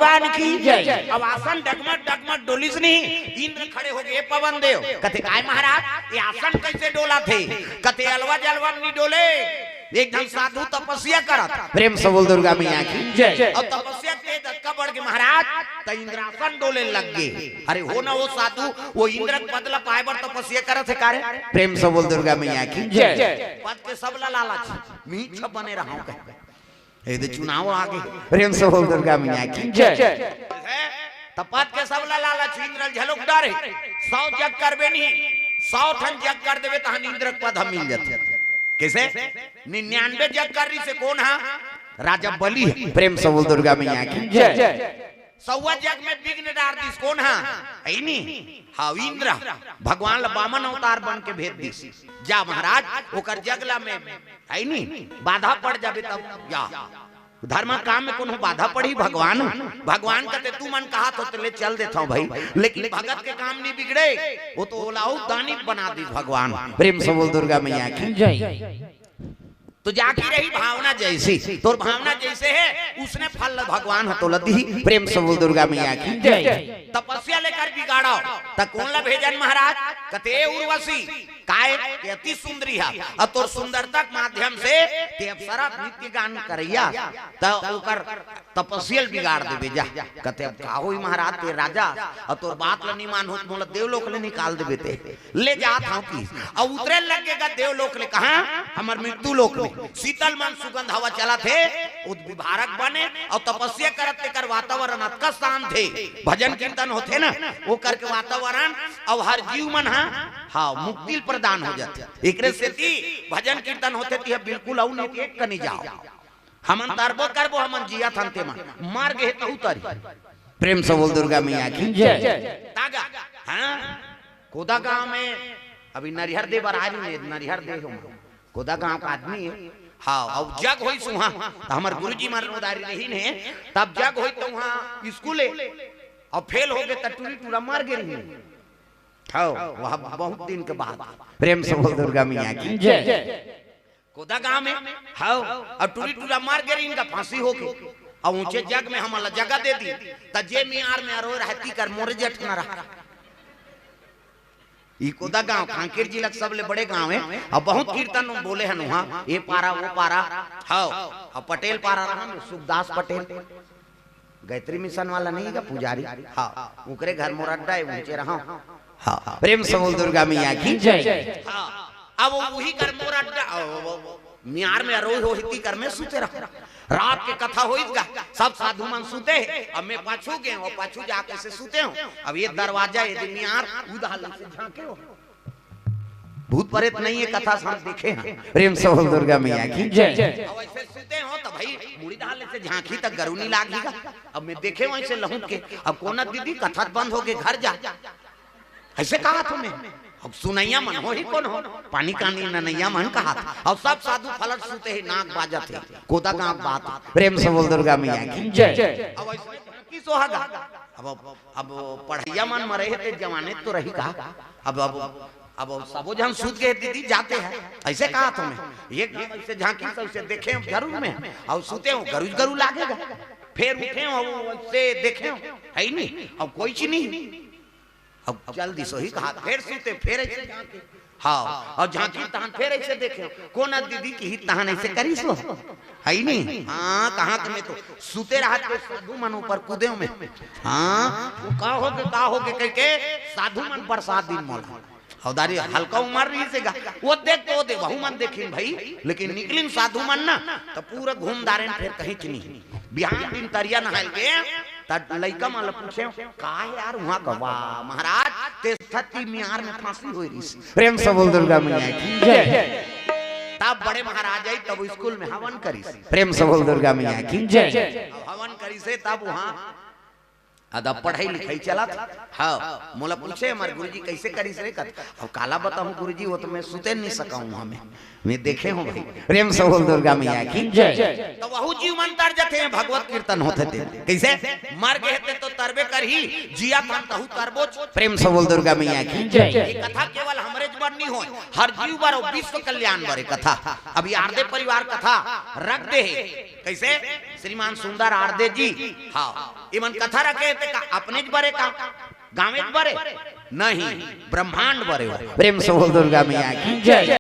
भगवान की जय। अब आसन डगमग डगमग डोलिस नहीं, इंद्र खड़े हो गए पवन देव, कहते काय महाराज ये आसन कैसे डोला थे? कहते अलवा जलवा नहीं डोले, एक जन साधु तपस्या करत, प्रेम से बोल दुर्गा मैया की जय। और तपस्या के धक्का बढ़ के महाराज तो इंद्रासन डोले लग गए। अरे हो ना वो साधु वो इंद्र बदला पाए बर तपस्या करत है कारे, प्रेम से बोल दुर्गा मैया की जय। पद के सब लालच मीठ बने रहा ये चुनाव आगे, प्रेम से बोल दुर्गा मैया की जय। तपत के सब लालच इंद्र झलक डरे 100 जग करबे नहीं, 100 ठन जग कर देवे तहन इंद्र पद हम मिल जाते। कैसे 99 जग कर रही से कौन है? राजा बलि, प्रेम से बोल दुर्गा मैया की जय। 100 जग में विघ्न डार दिस कौन है? हाँ इंद्र भगवान वामन अवतार बन के भेज दिस। जा महाराज ओकर जगला में बाधा पड़ जाबे तब जा धर्म काम में कोनो बाधा पड़ी भगवान भगवान कहते तू मन कहा तो ले चल देता हूँ भाई, लेकिन भगत के काम नहीं बिगड़े वो तो ओलाऊ दानी बना दी भगवान, प्रेम से बोल दुर्गा मैया की जय। तो जाकी रही भावना जैसी, तो भावना जैसे है उसने फल भगवान हतोलती, प्रेम से बोल दुर्गा मैया की जय। तपस्या लेकर बिगाड़ो तब कौन ला भेजन महाराज? कहते उर्वशी काय अति सुंदरी है और तो सुंदरता के माध्यम से ते अप्सरा नृत्य गान करैया तो ओकर तपस्या बिगाड़ देबे जा। कहते अब का होई महाराज ते राजा और तोर बात ल नहीं मानहो मोला देवलोक ले निकाल देबे ते ले जात हूं की और उतरे लगेगा देवलोक ले कहां? हमर मृत्यु लोक में शीतल मन सुगंध हवा चला थे उद्विभारक बने और तपस्या करत कर वातावरण अतका शांत थे, भजन कीर्तन होते ना वो करके वातावरण और हर जीव मन हाँ मुक्ति प्रदान हो जाते। एकरे से भजन कीर्तन होते थी बिल्कुल औ नहीं एक कनी जाओ हमन तरबो करबो हमन जिया थनते मार गए तो उतरी, प्रेम से बोल दुर्गा मैया की जय। तागा हां कोदा गांव में अभी नरिहर दे बरारी में नरिहर दे कोदा गांव का आदमी है हाँ अब जग होई सुहा तो हमार गुरुजी मार उदारी रही ने तब जग होई तो वहां स्कूले और फेल हो गए टूरी टूरा मार गई हाँ वह बहुत दिन के बाद, प्रेम से बोल दुर्गा मैया की जय। कोदा गांव में हाँ और टूरी टूरा मार गई इनका फांसी हो गई और ऊंचे जग में हमारा जगह दे दी तजे मियार में रो रहती कर मोरे जट न रहा। ये कोदा गांव कांकेर जिला सबले बड़े गांव है और बहुत कीर्तन बोले हैं वहाँ ये पारा वो पारा हाँ और पटेल पारा रहा सुखदास पटेल गायत्री मिशन वाला नहीं का पुजारी हाँ उकरे घर मोर अड्डा है ऊंचे रहा हाँ प्रेम से बोल दुर्गा मैया की जय। हाँ अब वही कर मोर अड्डा मियार में रोज होती कर में सुते रहा रात के कथा होइगा सब साधु मन सुते अब मैं पाछू गए और पाछू जाके से सुते हूँ। अब ये दरवाजा ये मियार उदाहरण से झांके हो भूत प्रेत नहीं है कथा हम देखे हैं, प्रेम से बोल दुर्गा मैया की जय। अब ऐसे सुते हो तो भाई मुड़ी डाले से झांकी तक गरुनी लागेगा। अब मैं देखे वैसे लहू के अब कोना दीदी कथा बंद हो गए घर जा ऐसे कहा तुम्हें अब सुनैया मन हो ही कौन हो पानी कानी ननैया मन कहा था और सब साधु फलट सुते ही नाक बाजा थे कोदा गांव बात, प्रेम से बोल दुर्गा मैया की जय। अब की सोहागा अब पढ़ैया मन मरे थे जवाने तो रही कहा अब सबो जन सूत गए दीदी जाते हैं ऐसे कहा तुम्हें एक ऐसे झांकी से देखे जरूर में और सूते हो गरु लागेगा फिर उठे हो से देखे है नहीं अब कोई चीज नहीं अब जल्दी सो ही कहा फिर सुते फिर ऐसे हाँ और झांकी तहन फिर ऐसे देखे कोना दीदी की ही तहन ऐसे करी सो है नहीं हाँ कहाँ तुम्हें तो सुते रहा तो साधु मन ऊपर कूदे में हाँ का हो गए कह के साधु मन बरसात दिन मोला हौदारी हल्का उमर रही से वो देख तो दे बहु मन देखिन भाई लेकिन निकलिन साधु मन ना तो पूरा घूम दारे फिर कहीं की नहीं बिहान दिन तरिया नहाल के तब लइका माल पूछे का है यार वहां गवा महाराज ते सती मियार में फांसी हुई रही, प्रेम से बोल दुर्गा मैया की जय। तब बड़े महाराज आई तब स्कूल में हवन करी, प्रेम से बोल दुर्गा मैया की जय। हवन करी से तब वहां अदब पढ़ाई लिखाई चला था हाँ मोला पूछे हमारे गुरुजी कैसे करी से अब काला बताऊं गुरुजी वो तो मैं सुते नहीं सका हूं हमें मैं देखे हूं भाई, प्रेम से बोल दुर्गा मैया की जय। तो वहु जीव मन तर जाते हैं भगवत कीर्तन होते थे कैसे मर गए थे तो तरबे करही, जिया तन तहु तरबो। प्रेम से बोल दुर्गा मैया की ये कथा केवल हमरे बर नहीं हो, हर जीव बर और विश्व कल्याण बरे कथा। अभी आरदे परिवार कथा रख दे कैसे श्रीमान सुंदर आरदे जी, हाँ इमन कथा रखे थे अपने बरे का गाँव बरे नहीं ब्रह्मांड बरे। प्रेम से बोल दुर्गा मैया की जय।